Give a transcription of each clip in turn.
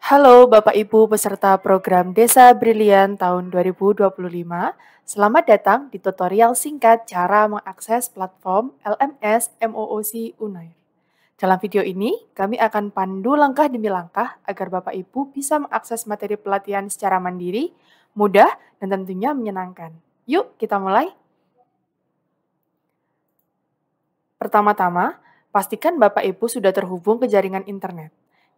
Halo Bapak Ibu peserta program Desa Brilian tahun 2025. Selamat datang di tutorial singkat cara mengakses platform LMS MOOC Unair. Dalam video ini, kami akan pandu langkah demi langkah agar Bapak Ibu bisa mengakses materi pelatihan secara mandiri, mudah, dan tentunya menyenangkan. Yuk, kita mulai. Pertama-tama, pastikan Bapak Ibu sudah terhubung ke jaringan internet.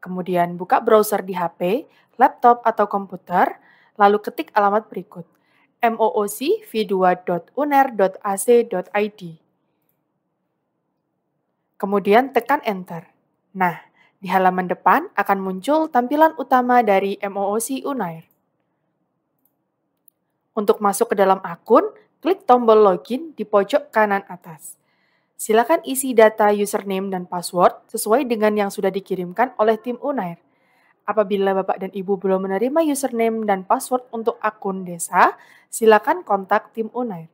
Kemudian buka browser di HP, laptop, atau komputer, lalu ketik alamat berikut moocv2.uner.ac.id. Kemudian tekan Enter. Nah, di halaman depan akan muncul tampilan utama dari MOOC Unair. Untuk masuk ke dalam akun, klik tombol login di pojok kanan atas. Silakan isi data username dan password sesuai dengan yang sudah dikirimkan oleh tim Unair. Apabila Bapak dan Ibu belum menerima username dan password untuk akun desa, silakan kontak tim Unair.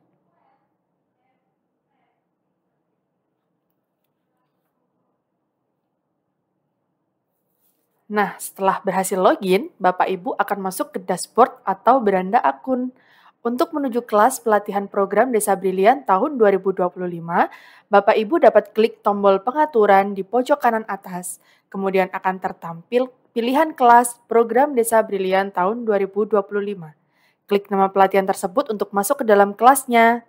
Nah, setelah berhasil login, Bapak Ibu akan masuk ke dashboard atau beranda akun. Untuk menuju kelas pelatihan program Desa Brilian tahun 2025, Bapak Ibu dapat klik tombol pengaturan di pojok kanan atas. Kemudian akan tertampil pilihan kelas program Desa Brilian tahun 2025. Klik nama pelatihan tersebut untuk masuk ke dalam kelasnya.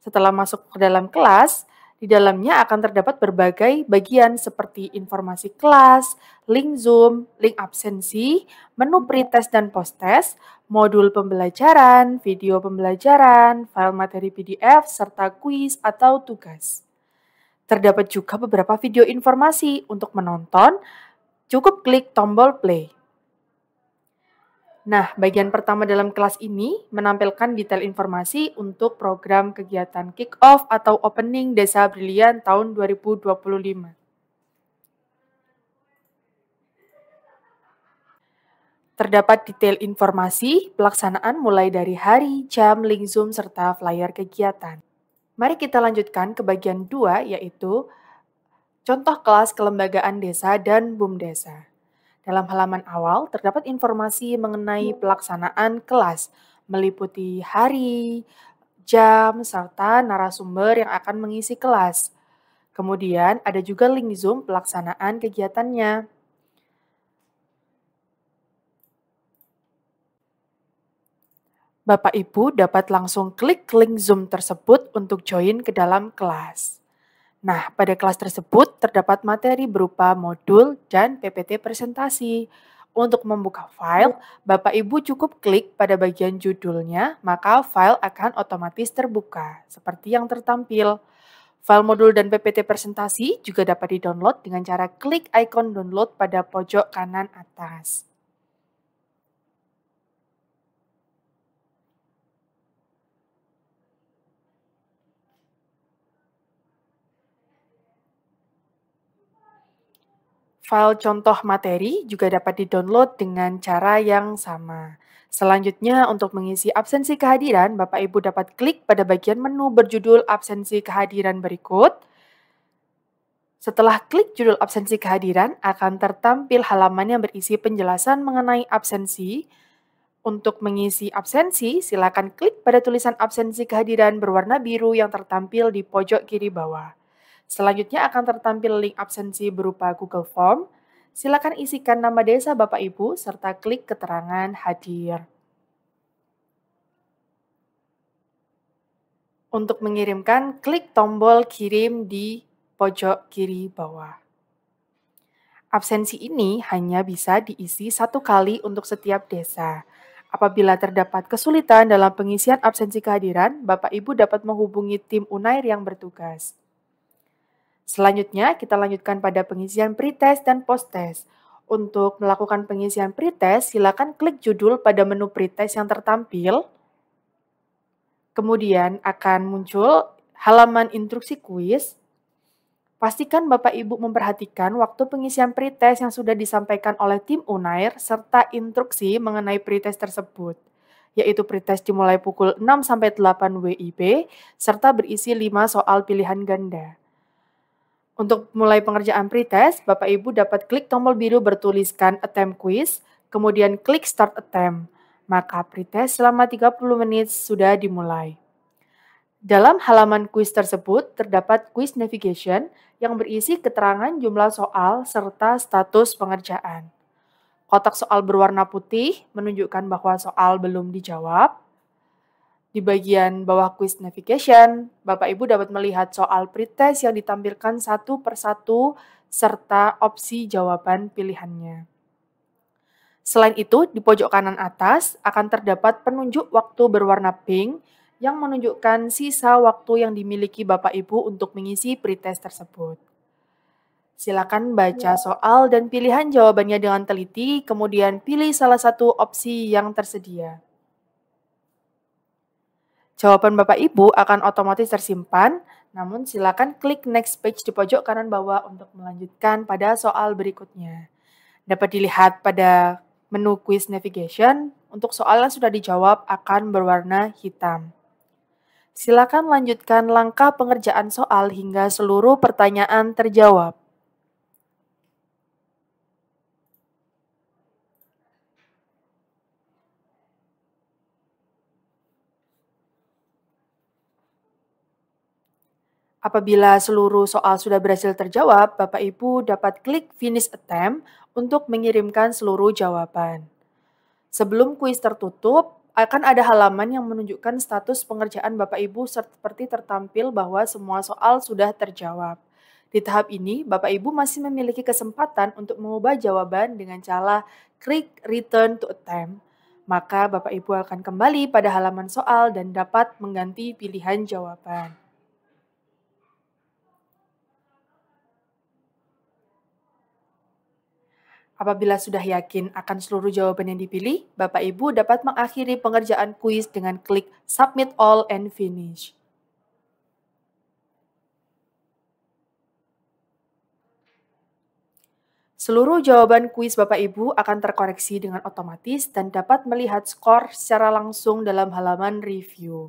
Setelah masuk ke dalam kelas, di dalamnya akan terdapat berbagai bagian seperti informasi kelas, link Zoom, link absensi, menu pretest dan posttest, modul pembelajaran, video pembelajaran, file materi PDF, serta kuis atau tugas. Terdapat juga beberapa video informasi untuk menonton, cukup klik tombol play. Nah, bagian pertama dalam kelas ini menampilkan detail informasi untuk program kegiatan kick-off atau opening Desa Brilian tahun 2025. Terdapat detail informasi pelaksanaan mulai dari hari, jam, link Zoom, serta flyer kegiatan. Mari kita lanjutkan ke bagian 2, yaitu contoh kelas kelembagaan desa dan BUMDesa. Dalam halaman awal terdapat informasi mengenai pelaksanaan kelas, meliputi hari, jam, serta narasumber yang akan mengisi kelas. Kemudian ada juga link Zoom pelaksanaan kegiatannya. Bapak Ibu dapat langsung klik link Zoom tersebut untuk join ke dalam kelas. Nah, pada kelas tersebut terdapat materi berupa modul dan PPT presentasi. Untuk membuka file, Bapak Ibu cukup klik pada bagian judulnya, maka file akan otomatis terbuka, seperti yang tertampil. File modul dan PPT presentasi juga dapat di-download dengan cara klik ikon download pada pojok kanan atas. File contoh materi juga dapat di-download dengan cara yang sama. Selanjutnya, untuk mengisi absensi kehadiran, Bapak Ibu dapat klik pada bagian menu berjudul absensi kehadiran berikut. Setelah klik judul absensi kehadiran, akan tertampil halaman yang berisi penjelasan mengenai absensi. Untuk mengisi absensi, silakan klik pada tulisan absensi kehadiran berwarna biru yang tertampil di pojok kiri bawah. Selanjutnya akan tertampil link absensi berupa Google Form. Silakan isikan nama desa Bapak Ibu serta klik keterangan hadir. Untuk mengirimkan, klik tombol kirim di pojok kiri bawah. Absensi ini hanya bisa diisi satu kali untuk setiap desa. Apabila terdapat kesulitan dalam pengisian absensi kehadiran, Bapak Ibu dapat menghubungi tim Unair yang bertugas. Selanjutnya, kita lanjutkan pada pengisian pretest dan posttest. Untuk melakukan pengisian pretest, silakan klik judul pada menu pretest yang tertampil. Kemudian akan muncul halaman instruksi kuis. Pastikan Bapak Ibu memperhatikan waktu pengisian pretest yang sudah disampaikan oleh tim Unair serta instruksi mengenai pretest tersebut, yaitu pretest dimulai pukul 6-8 WIB serta berisi 5 soal pilihan ganda. Untuk mulai pengerjaan pretest, Bapak Ibu dapat klik tombol biru bertuliskan Attempt Quiz, kemudian klik Start Attempt. Maka pretest selama 30 menit sudah dimulai. Dalam halaman kuis tersebut terdapat quiz navigation yang berisi keterangan jumlah soal serta status pengerjaan. Kotak soal berwarna putih menunjukkan bahwa soal belum dijawab. Di bagian bawah quiz navigation, Bapak Ibu dapat melihat soal pretest yang ditampilkan satu persatu serta opsi jawaban pilihannya. Selain itu, di pojok kanan atas akan terdapat penunjuk waktu berwarna pink yang menunjukkan sisa waktu yang dimiliki Bapak Ibu untuk mengisi pretest tersebut. Silakan baca soal dan pilihan jawabannya dengan teliti, kemudian pilih salah satu opsi yang tersedia. Jawaban Bapak Ibu akan otomatis tersimpan, namun silakan klik next page di pojok kanan bawah untuk melanjutkan pada soal berikutnya. Dapat dilihat pada menu quiz navigation, untuk soal yang sudah dijawab akan berwarna hitam. Silakan lanjutkan langkah pengerjaan soal hingga seluruh pertanyaan terjawab. Apabila seluruh soal sudah berhasil terjawab, Bapak Ibu dapat klik Finish Attempt untuk mengirimkan seluruh jawaban. Sebelum kuis tertutup, akan ada halaman yang menunjukkan status pengerjaan Bapak Ibu seperti tertampil bahwa semua soal sudah terjawab. Di tahap ini, Bapak Ibu masih memiliki kesempatan untuk mengubah jawaban dengan cara klik Return to Attempt. Maka Bapak Ibu akan kembali pada halaman soal dan dapat mengganti pilihan jawaban. Apabila sudah yakin akan seluruh jawaban yang dipilih, Bapak Ibu dapat mengakhiri pengerjaan kuis dengan klik Submit All and Finish. Seluruh jawaban kuis Bapak Ibu akan terkoreksi dengan otomatis dan dapat melihat skor secara langsung dalam halaman review.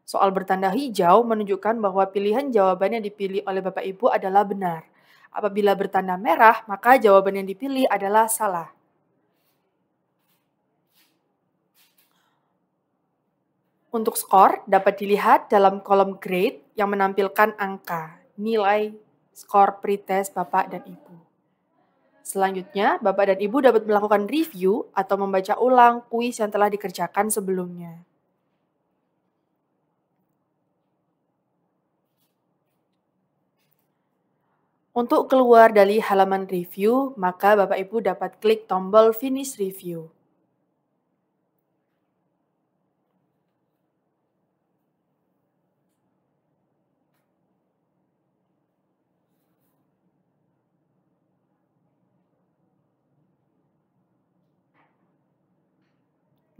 Soal bertanda hijau menunjukkan bahwa pilihan jawaban yang dipilih oleh Bapak Ibu adalah benar. Apabila bertanda merah, maka jawaban yang dipilih adalah salah. Untuk skor dapat dilihat dalam kolom grade yang menampilkan angka, nilai skor pretest Bapak dan Ibu. Selanjutnya, Bapak dan Ibu dapat melakukan review atau membaca ulang kuis yang telah dikerjakan sebelumnya. Untuk keluar dari halaman review, maka Bapak Ibu dapat klik tombol Finish Review.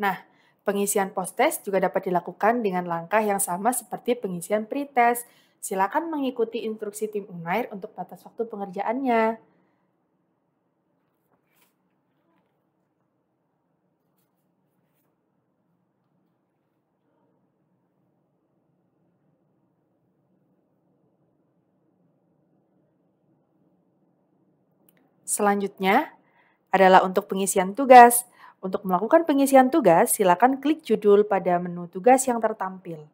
Nah, pengisian post-test juga dapat dilakukan dengan langkah yang sama seperti pengisian pretest. Silakan mengikuti instruksi tim Unair untuk batas waktu pengerjaannya. Selanjutnya adalah untuk pengisian tugas. Untuk melakukan pengisian tugas, silakan klik judul pada menu tugas yang tertampil.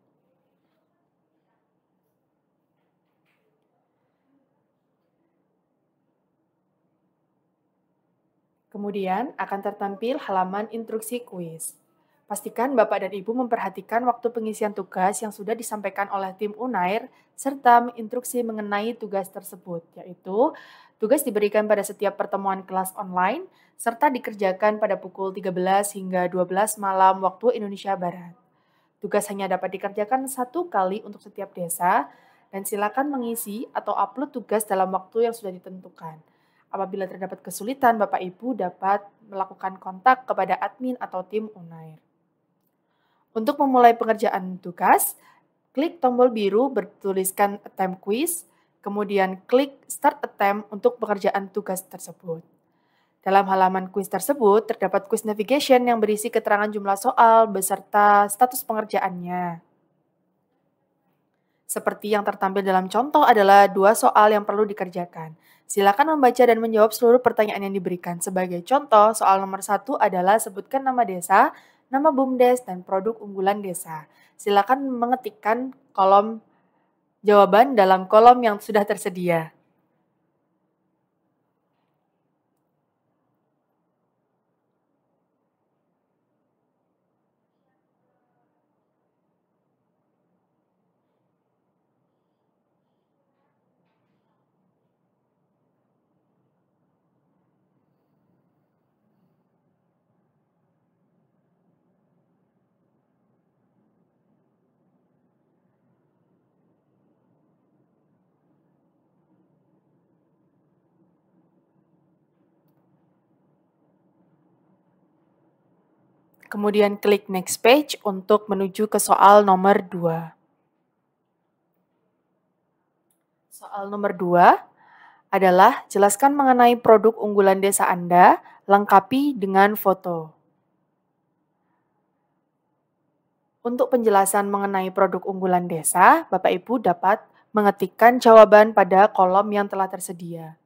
Kemudian akan tertampil halaman instruksi kuis. Pastikan Bapak dan Ibu memperhatikan waktu pengisian tugas yang sudah disampaikan oleh tim Unair serta instruksi mengenai tugas tersebut, yaitu tugas diberikan pada setiap pertemuan kelas online serta dikerjakan pada pukul 13 hingga 12 malam waktu Indonesia Barat. Tugas hanya dapat dikerjakan satu kali untuk setiap desa dan silakan mengisi atau upload tugas dalam waktu yang sudah ditentukan. Apabila terdapat kesulitan, Bapak Ibu dapat melakukan kontak kepada admin atau tim Unair. Untuk memulai pengerjaan tugas, klik tombol biru bertuliskan Attempt Quiz, kemudian klik Start Attempt untuk pekerjaan tugas tersebut. Dalam halaman kuis tersebut, terdapat quiz navigation yang berisi keterangan jumlah soal beserta status pengerjaannya. Seperti yang tertampil dalam contoh adalah 2 soal yang perlu dikerjakan. Silakan membaca dan menjawab seluruh pertanyaan yang diberikan. Sebagai contoh, soal nomor 1 adalah sebutkan nama desa, nama BUMDes, dan produk unggulan desa. Silakan mengetikkan kolom jawaban dalam kolom yang sudah tersedia. Kemudian klik next page untuk menuju ke soal nomor 2. Soal nomor 2 adalah jelaskan mengenai produk unggulan desa Anda, lengkapi dengan foto. Untuk penjelasan mengenai produk unggulan desa, Bapak Ibu dapat mengetikkan jawaban pada kolom yang telah tersedia.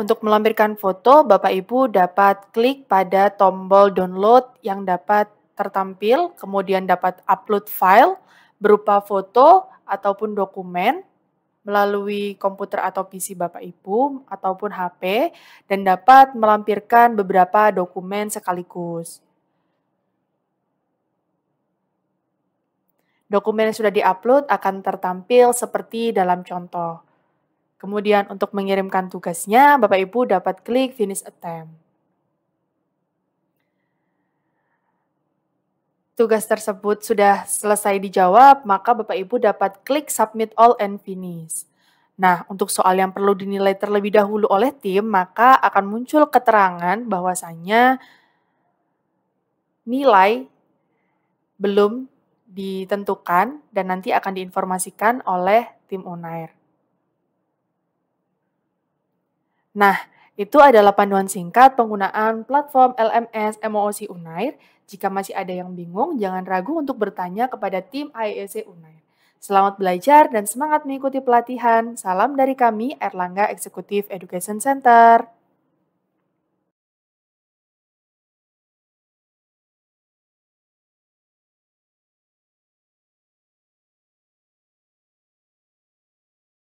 Untuk melampirkan foto, Bapak Ibu dapat klik pada tombol download yang dapat tertampil, kemudian dapat upload file berupa foto ataupun dokumen melalui komputer atau PC Bapak Ibu ataupun HP dan dapat melampirkan beberapa dokumen sekaligus. Dokumen yang sudah diupload akan tertampil seperti dalam contoh. Kemudian untuk mengirimkan tugasnya, Bapak Ibu dapat klik Finish Attempt. Tugas tersebut sudah selesai dijawab, maka Bapak Ibu dapat klik Submit All and Finish. Nah, untuk soal yang perlu dinilai terlebih dahulu oleh tim, maka akan muncul keterangan bahwasannya nilai belum ditentukan dan nanti akan diinformasikan oleh tim Unair. Nah, itu adalah panduan singkat penggunaan platform LMS MOOC Unair. Jika masih ada yang bingung, jangan ragu untuk bertanya kepada tim AEC Unair. Selamat belajar dan semangat mengikuti pelatihan. Salam dari kami, Erlangga Executive Education Center.